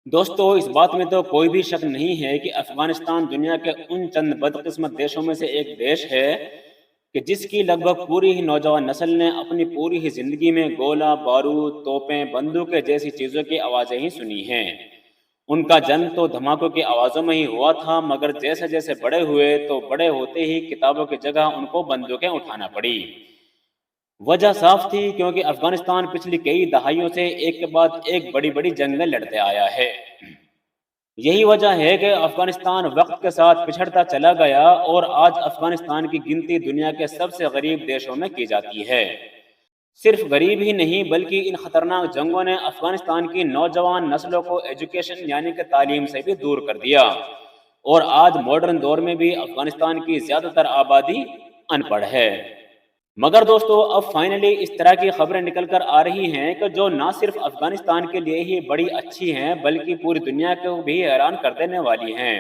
दोस्तों, इस बात में तो कोई भी शक नहीं है कि अफगानिस्तान दुनिया के उन चंद बदकिस्मत देशों में से एक देश है कि जिसकी लगभग पूरी ही नौजवान नस्ल ने अपनी पूरी ही जिंदगी में गोला बारूद तोपें बंदूकें जैसी चीज़ों की आवाज़ें ही सुनी हैं। उनका जन्म तो धमाकों की आवाज़ों में ही हुआ था, मगर जैसे जैसे बड़े हुए तो बड़े होते ही किताबों की जगह उनको बंदूकें उठाना पड़ी। वजह साफ थी, क्योंकि अफगानिस्तान पिछली कई दहाइयों से एक के बाद एक बड़ी बड़ी जंगें लड़ते आया है। यही वजह है कि अफगानिस्तान वक्त के साथ पिछड़ता चला गया और आज अफगानिस्तान की गिनती दुनिया के सबसे गरीब देशों में की जाती है। सिर्फ गरीब ही नहीं, बल्कि इन खतरनाक जंगों ने अफगानिस्तान की नौजवान नस्लों को एजुकेशन यानी कि तालीम से भी दूर कर दिया और आज मॉडर्न दौर में भी अफगानिस्तान की ज़्यादातर आबादी अनपढ़ है। मगर दोस्तों, अब फाइनली इस तरह की खबरें निकल कर आ रही हैं कि जो ना सिर्फ अफगानिस्तान के लिए ही बड़ी अच्छी हैं, बल्कि पूरी दुनिया को भी हैरान कर देने वाली हैं।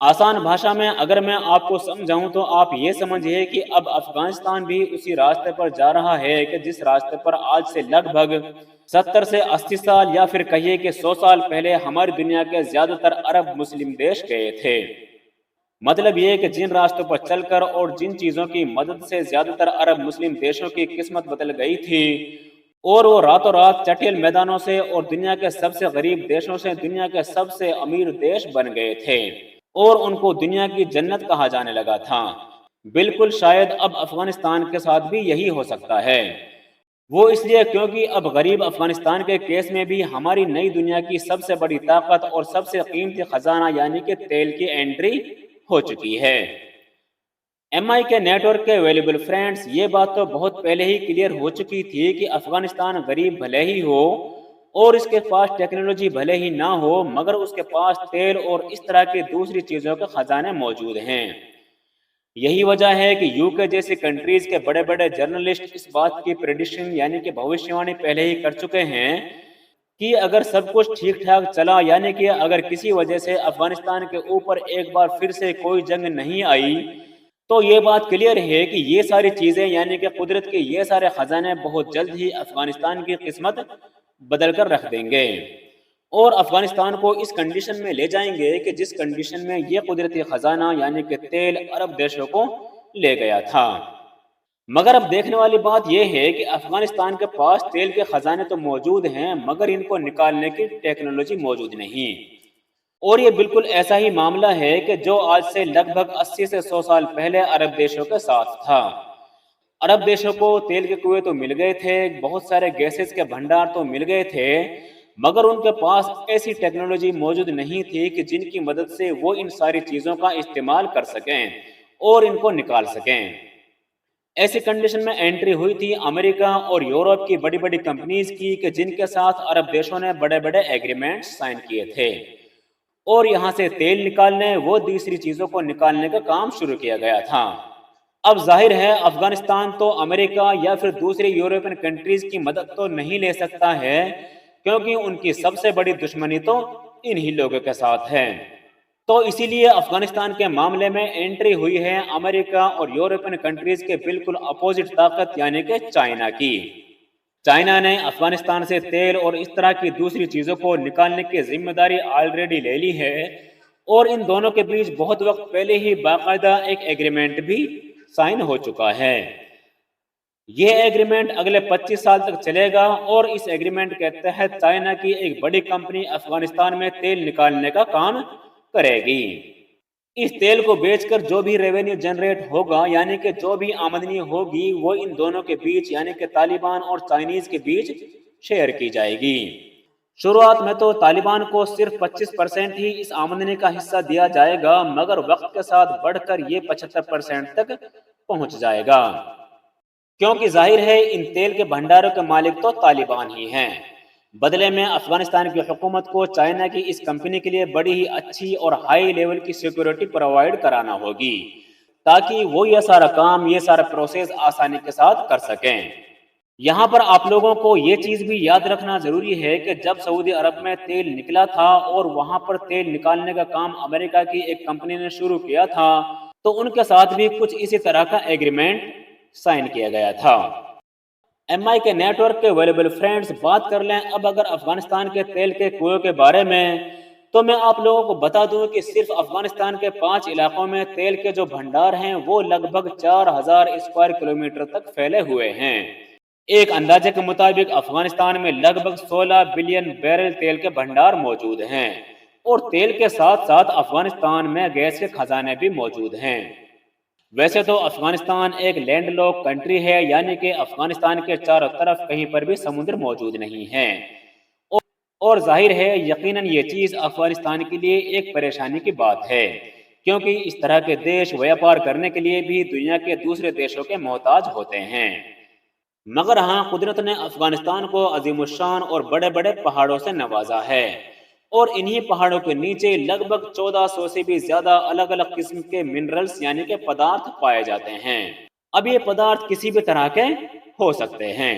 आसान भाषा में अगर मैं आपको समझाऊं तो आप ये समझिए कि अब अफगानिस्तान भी उसी रास्ते पर जा रहा है कि जिस रास्ते पर आज से लगभग 70 से 80 साल या फिर कहिए कि 100 साल पहले हमारी दुनिया के ज़्यादातर अरब मुस्लिम देश गए थे। मतलब ये कि जिन रास्तों पर चलकर और जिन चीज़ों की मदद से ज़्यादातर अरब मुस्लिम देशों की किस्मत बदल गई थी, और वो रातों रात चटियल मैदानों से और दुनिया के सबसे गरीब देशों से दुनिया के सबसे अमीर देश बन गए थे और उनको दुनिया की जन्नत कहा जाने लगा था। बिल्कुल, शायद अब अफगानिस्तान के साथ भी यही हो सकता है। वो इसलिए क्योंकि अब गरीब अफगानिस्तान के केस में भी हमारी नई दुनिया की सबसे बड़ी ताकत और सबसे कीमती खजाना यानी कि तेल की एंट्री हो चुकी है। एमआई के नेटवर्क के अवेलेबल फ्रेंड्स, ये बात तो बहुत पहले ही क्लियर हो चुकी थी कि अफगानिस्तान गरीब भले ही हो और इसके पास टेक्नोलॉजी भले ही ना हो, मगर उसके पास तेल और इस तरह की दूसरी चीज़ों के खजाने मौजूद हैं। यही वजह है कि यूके जैसी कंट्रीज के बड़े बड़े जर्नलिस्ट इस बात की प्रेडिक्शन यानी कि भविष्यवाणी पहले ही कर चुके हैं कि अगर सब कुछ ठीक ठाक चला, यानी कि अगर किसी वजह से अफगानिस्तान के ऊपर एक बार फिर से कोई जंग नहीं आई, तो ये बात क्लियर है कि ये सारी चीज़ें यानी कि कुदरत के ये सारे खजाने बहुत जल्द ही अफगानिस्तान की किस्मत बदल कर रख देंगे और अफगानिस्तान को इस कंडीशन में ले जाएंगे कि जिस कंडीशन में ये कुदरती खजाना यानी कि तेल अरब देशों को ले गया था। मगर अब देखने वाली बात यह है कि अफगानिस्तान के पास तेल के खजाने तो मौजूद हैं, मगर इनको निकालने की टेक्नोलॉजी मौजूद नहीं। और ये बिल्कुल ऐसा ही मामला है कि जो आज से लगभग 80 से 100 साल पहले अरब देशों के साथ था। अरब देशों को तेल के कुएं तो मिल गए थे, बहुत सारे गैसेस के भंडार तो मिल गए थे, मगर उनके पास ऐसी टेक्नोलॉजी मौजूद नहीं थी कि जिनकी मदद से वो इन सारी चीज़ों का इस्तेमाल कर सकें और इनको निकाल सकें। ऐसी कंडीशन में एंट्री हुई थी अमेरिका और यूरोप की बड़ी बड़ी कंपनीज की कि जिनके साथ अरब देशों ने बड़े बड़े एग्रीमेंट साइन किए थे और यहाँ से तेल निकालने वो दूसरी चीज़ों को निकालने का काम शुरू किया गया था। अब जाहिर है अफगानिस्तान तो अमेरिका या फिर दूसरी यूरोपियन कंट्रीज की मदद तो नहीं ले सकता है, क्योंकि उनकी सबसे बड़ी दुश्मनी तो इन्हीं लोगों के साथ है। तो इसीलिए अफगानिस्तान के मामले में एंट्री हुई है अमेरिका और यूरोपियन कंट्रीज के बिल्कुल अपोजिट ताकत यानी कि चाइना की। चाइना ने अफगानिस्तान से तेल और इस तरह की दूसरी चीज़ों को निकालने की जिम्मेदारी ऑलरेडी ले ली है और इन दोनों के बीच बहुत वक्त पहले ही बाकायदा एक एग्रीमेंट भी साइन हो चुका है। ये एग्रीमेंट अगले 25 साल तक चलेगा और इस एग्रीमेंट के तहत चाइना की एक बड़ी कंपनी अफगानिस्तान में तेल निकालने का काम करेगी। इस तेल को बेचकर जो भी रेवेन्यू जनरेट होगा यानी कि जो भी आमदनी होगी वो इन दोनों के बीच यानी कि तालिबान और चाइनीज के बीच शेयर की जाएगी। शुरुआत में तो तालिबान को सिर्फ 25% ही इस आमदनी का हिस्सा दिया जाएगा, मगर वक्त के साथ बढ़कर ये 75% तक पहुंच जाएगा, क्योंकि जाहिर है इन तेल के भंडारों के मालिक तो तालिबान ही हैं। बदले में अफगानिस्तान की हुकूमत को चाइना की इस कंपनी के लिए बड़ी ही अच्छी और हाई लेवल की सिक्योरिटी प्रोवाइड कराना होगी, ताकि वो ये सारा काम ये सारा प्रोसेस आसानी के साथ कर सकें। यहाँ पर आप लोगों को ये चीज़ भी याद रखना ज़रूरी है कि जब सऊदी अरब में तेल निकला था और वहाँ पर तेल निकालने का काम अमेरिका की एक कंपनी ने शुरू किया था, तो उनके साथ भी कुछ इसी तरह का एग्रीमेंट साइन किया गया था। MI کے نیٹ ورک کے ویلیبل فرینڈز بات کر لیں اب اگر افغانستان کے تیل کے کنویں کے بارے میں، تو میں آپ لوگوں کو بتا دوں کہ صرف افغانستان کے 5 علاقوں میں تیل کے جو بھنڈار ہیں وہ لگ بھگ 4000 اسکوائر کلومیٹر تک پھیلے ہوئے ہیں۔ ایک اندازے کے مطابق افغانستان میں لگ بھگ 16 بلین بیرل تیل کے بھنڈار موجود ہیں، اور تیل کے ساتھ ساتھ افغانستان میں گیس کے خزانے بھی موجود ہیں۔ ویسے تو افغانستان ایک لینڈ لاک کنٹری ہے، یعنی کہ افغانستان کے چاروں طرف کہیں پر بھی سمندر موجود نہیں ہے، اور ظاہر ہے یقیناً یہ چیز افغانستان کے لیے ایک پریشانی کی بات ہے، کیونکہ اس طرح کے دیش ویاپار کرنے کے لیے بھی دنیا کے دوسرے دیشوں کے محتاج ہوتے ہیں۔ مگر ہاں، قدرت نے افغانستان کو عظیم الشان اور بڑے بڑے پہاڑوں سے نوازا ہے، اور انہی پہاڑوں کے نیچے لگ بھگ 1400 سے بھی زیادہ الگ الگ قسم کے منرلز یعنی کہ پدارتھ پائے جاتے ہیں۔ اب یہ پدارتھ کسی بھی طرح کے ہو سکتے ہیں۔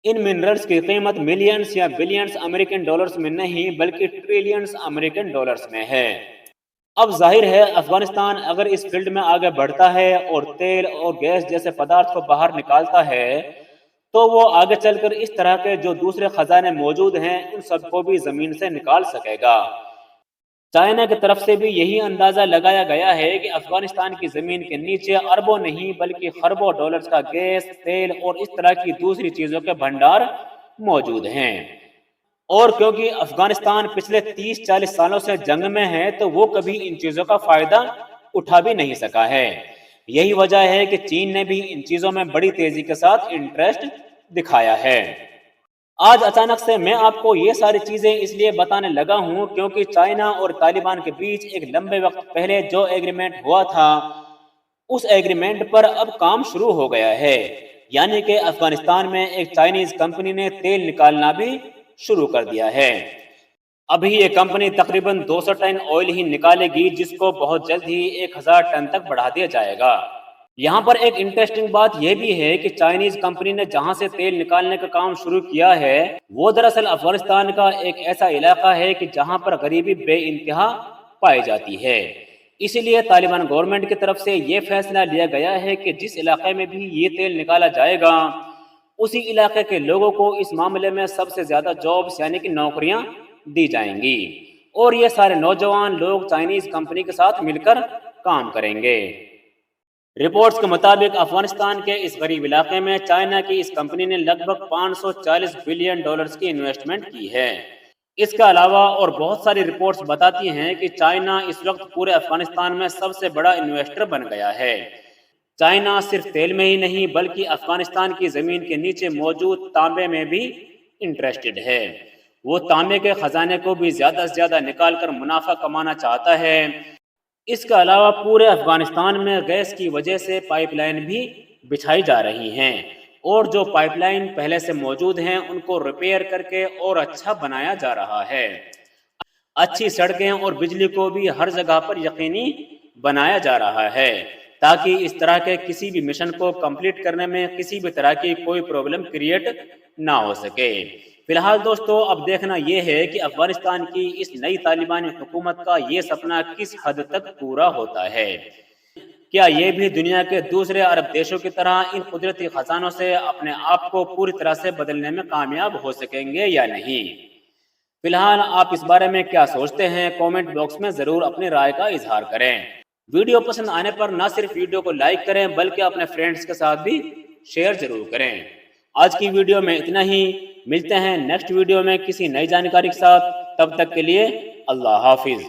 ان منرلز کی قیمت ملینز یا بلینز امریکن ڈالرز میں نہیں بلکہ ٹریلینز امریکن ڈالرز میں ہے۔ اب ظاہر ہے افغانستان اگر اس فیلڈ میں آگے بڑھتا ہے اور تیل اور گیس جیسے پدارتھ کو باہر نکالتا ہے تو وہ آگے چل کر اس طرح کے جو دوسرے خزانے موجود ہیں ان سب کو بھی زمین سے نکال سکے گا۔ چائنا کی طرف سے بھی یہی اندازہ لگایا گیا ہے کہ افغانستان کی زمین کے نیچے اربوں نہیں بلکہ خربوں ڈالرز کا گیس، تیل اور اس طرح کی دوسری چیزوں کے بھنڈار موجود ہیں، اور کیونکہ افغانستان پچھلے 30-40 سالوں سے جنگ میں ہے تو وہ کبھی ان چیزوں کا فائدہ اٹھا بھی نہیں سکا ہے۔ یہی وجہ ہے کہ چین نے بھی ان چیزوں میں بڑی تیزی کے ساتھ انٹرسٹ دکھایا ہے۔ آج اچانک سے میں آپ کو یہ ساری چیزیں اس لیے بتانے لگا ہوں کیونکہ چائنا اور طالبان کے بیچ ایک لمبے وقت پہلے جو ایگریمنٹ ہوا تھا اس ایگریمنٹ پر اب کام شروع ہو گیا ہے، یعنی کہ افغانستان میں ایک چائنیز کمپنی نے تیل نکالنا بھی شروع کر دیا ہے۔ ابھی یہ کمپنی تقریباً 200 ٹن آئل ہی نکالے گی جس کو بہت جلد ہی 1000 ٹن تک بڑھا دیا جائے گا۔ یہاں پر ایک انٹرسٹنگ بات یہ بھی ہے کہ چائنیز کمپنی نے جہاں سے تیل نکالنے کا کام شروع کیا ہے وہ دراصل افغانستان کا ایک ایسا علاقہ ہے کہ جہاں پر غریبی بے انتہا پائی جاتی ہے۔ اسی لیے طالبان گورنمنٹ کی طرف سے یہ فیصلہ لیا گیا ہے کہ جس علاقے میں بھی یہ تیل نکالا جائے گا اسی علاقے کے لوگوں کو اس معاملے میں سب سے زیادہ جابز یعنی کہ نوکریاں دی جائیں گی، اور یہ سارے نوجوان لوگ چائنیز کمپنی کے ساتھ مل کر کام کریں گے۔ رپورٹس کے مطابق افغانستان کے اس غریب علاقے میں چائنا کی اس کمپنی نے لگ بھگ 540 بلین ڈالرز کی انویسٹمنٹ کی ہے۔ اس کے علاوہ اور بہت ساری رپورٹس بتاتی ہیں کہ چائنا اس وقت پورے افغانستان میں سب سے بڑا انویسٹر بن گیا ہے۔ چائنا صرف تیل میں ہی نہیں بلکہ افغانستان کی زمین کے نیچے موجود تانبے میں بھی انٹرسٹڈ ہے۔ وہ تانبے کے خزانے کو بھی زیادہ سے زیادہ نکال کر منافع کمانا چاہتا ہے۔ اس کے علاوہ پورے افغانستان میں گیس کی وجہ سے پائپ لائن بھی بچھائی جا رہی ہیں، اور جو پائپ لائن پہلے سے موجود ہیں ان کو ریپیئر کر کے اور اچھا بنایا جا رہا ہے۔ اچھی سڑکیں اور بجلی کو بھی ہر جگہ پر یقینی بنایا جا رہا ہے تاکہ اس طرح کے کسی بھی مشن کو کمپلیٹ کرنے میں کسی بھی طرح کی کوئی پرابلم کریٹ نہ ہو سکے۔ فی الحال دوستو اب دیکھنا یہ ہے کہ افغانستان کی اس نئی طالبانی حکومت کا یہ سپنا کس حد تک پورا ہوتا ہے۔ کیا یہ بھی دنیا کے دوسرے عرب دیشوں کی طرح ان قدرتی خزانوں سے اپنے آپ کو پوری طرح سے بدلنے میں کامیاب ہو سکیں گے یا نہیں؟ فی الحال آپ اس بارے میں کیا سوچتے ہیں کامنٹ باکس میں ضرور اپنی رائے کا اظہار کریں۔ ویڈیو پسند آنے پر نہ صرف ویڈیو کو لائک کریں بلکہ اپنے فرینڈز کے ساتھ بھی شیئر ضرور کریں۔ آج کی ویڈیو میں اتنا ہی، ملتے ہیں نیکسٹ ویڈیو میں کسی نئی جانکاری کے ساتھ، تب تک کے لیے اللہ حافظ۔